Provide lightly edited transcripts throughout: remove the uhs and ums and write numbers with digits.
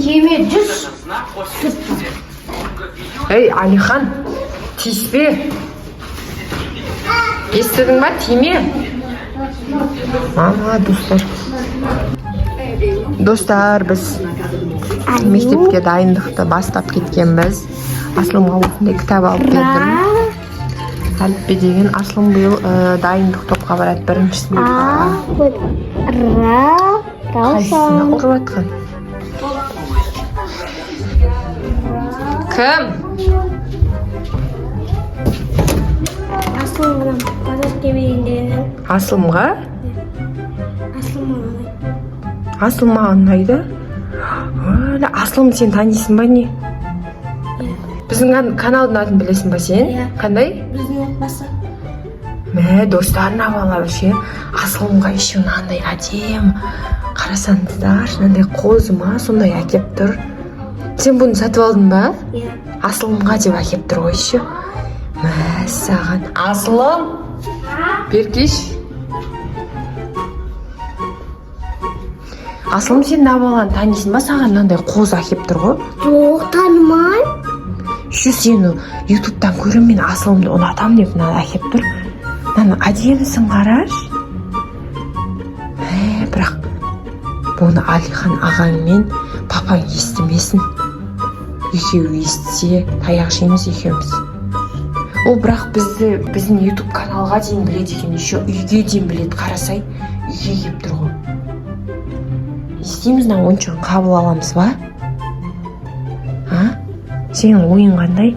киеме 100. Ей, Алихан, тиіспе. Естідің ба, тиме? Мама, достар, біз мектепке дайындықты бастап кеткенбіз. Аслымға осындай кітап алып келдім. Әліппе деген Аслым биыл дайындық топқа барады, бірінші сыныпқа. Қайсысына ұрып атқан? Кім? Аслымға? Аслым маған ұнайды. Аслым, сен танисың ба не? Біздің каналдың атын білесің ба сен? Қандай? Біздің отбасы. Мә, достарына бала ше. Аслымға еще мынандай әдем. Қарасаңыздар, мынандай қозы ма, сондай әкеп тұр. Сен бұны сатып алдың ба? Аслымға деп әкеп тұр ғой еще. Мә, саған. Аслым! Беркеш. Аслым, сен баланы танисың ба? Саған мынандай қозы әкеп тұр ғой. Жоқ, танымаймын. Şu seni YouTube'dan көрем, мен Аслымды ұнатам деп мына әкеп тұр. Мына әдемісің қараш. Бірақ бұны Алихан ағаң мен папаң естімесін. Екеуі естісе, таяқ жейміз екеуміз. Ол бірақ біздің YouTube каналға дейін біледі екен, еще үйге дейін біледі. Қарасай, үйге кеп тұр ғой. Естейміз, ойыншығын қабыл аламыз ба? Сенің ойын қандай?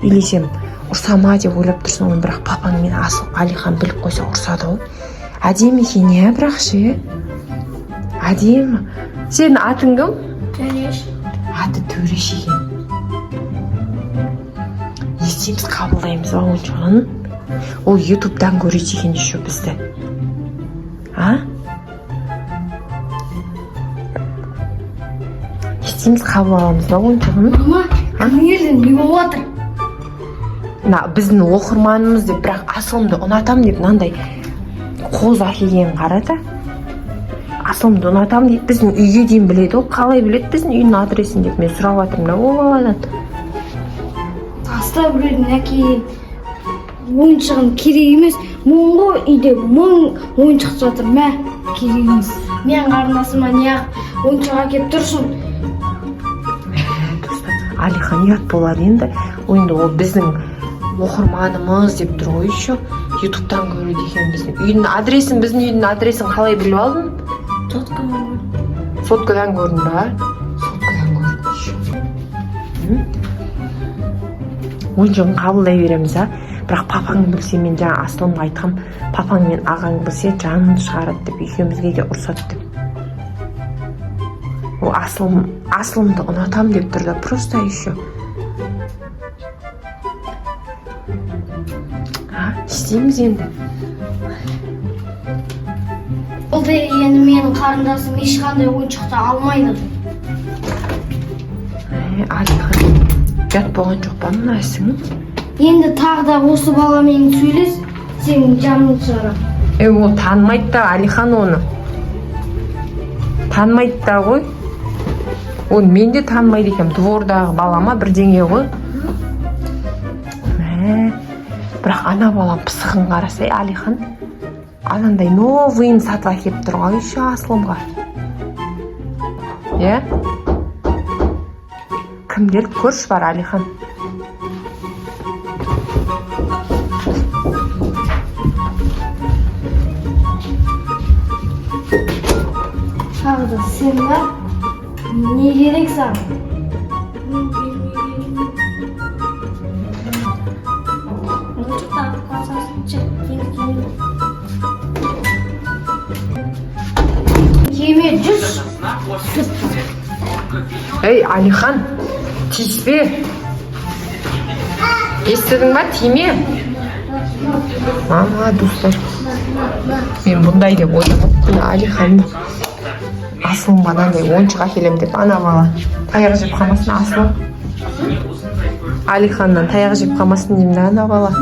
Или сен ұрсама деп ойлап тұрсың, бірақ папаң мен Алихан біліп қойса ұрсады ғой. Әдемі екен, не бірақ ше? Әдемі. Сенің атың кім? Төреш. Аты Төреш екен. Естейміз, қабылдаймыз ба ойыншығын? Ол YouTube'дан көреді екен еще бізді. Естейміз, қабыл аламыз ба ойыншығын? Кімелдің не болып отыр? Біздің оқырманымыз деп, бірақ Аслымды ұнатам деп мынандай қоз әкелген қарады. Аслымды ұнатам деп біздің үйге дейін біледі. Ол қалай біледі біздің үйдің адресін деп мен сұрап жатырмын. Ол баладан. Таста біреудің әкелген ойыншығын керек емес. Мың ғой үйде 1000 ойыншық жатыр. Мә, керек емес. Мен қарындасыма неғып ойыншық әкеп тұрсың? Алихан ұят болар енді. Ойында ол біздің оқырманымыз деп тұр ғой еще. YouTube'дан көреді екен біздің үйдің адресін қалай біліп алдың? Соткадан көрдің ба? Соткадан көрдің еще. Ойыншығын қабылдай береміз, бірақ папаң білсе, мен жаңа Аслымға айтқам, папаң мен ағаң білсе жанын шығарады деп, екеумізге де ұрсады деп. Ол Аслымды ұнатам деп тұрды, просто еще. Істейміз енді. Ол енді менің қарындасым ешқандай ойыншықты алмайды. Алихан, ұят болған жоқ па мына ісің? Енді тағы да осы баламен сөйлес, сенің жаның шығарам. Ол танымайды да, Алихан оны. Танымайды да ғой. Ол мен де танымайды екем, двордағы балама бірдеңе ғой. Бірақ ана балам пысығын қарасай, Алихан. Анандай новыйын сатып әкеп тұр ғой еще Аслымға. Кім келіп көрші бар, Алихан? Тағы да сен бар. Не керек саған? Киеме 100. Ей, Алихан, тиіспе. Естідің ба, тиме? Мама, достар. Мен бұндай деп ойламаппын, Алиханды. Аслым мынандай ойыншық әкелем деп, ана бала таяқ жеп қалмасын Аслым. Алиханнан таяқ жеп қалмасын деймін, ана бала.